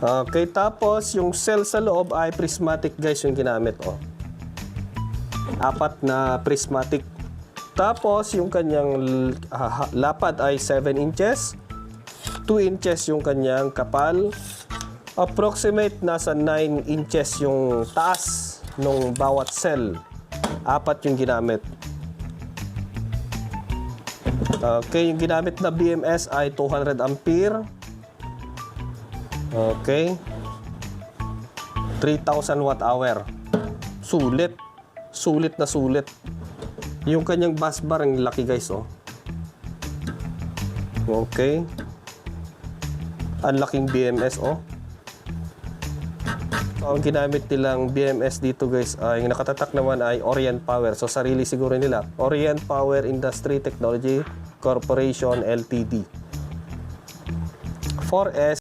Okay, tapos yung cell sa loob ay prismatic guys yung ginamit. Oh. 4 na prismatic. Tapos yung kanyang lapad ay 7 inches. 2 inches yung kanyang kapal. Approximate nasa 9 inches yung taas ng bawat cell. 4 yung ginamit. Okay, yung ginamit na BMS ay 200 ampere. Okay. 3,000 watt hour. Sulit. Sulit na sulit. Yung kanyang bus bar, ang laki guys, oh. Okay. Ang laking BMS, oh. So, ang ginamit nilang BMS dito guys, yung nakatatak naman ay Orient Power. So, sarili siguro nila. Orient Power Industry Technology Corporation Ltd. 4S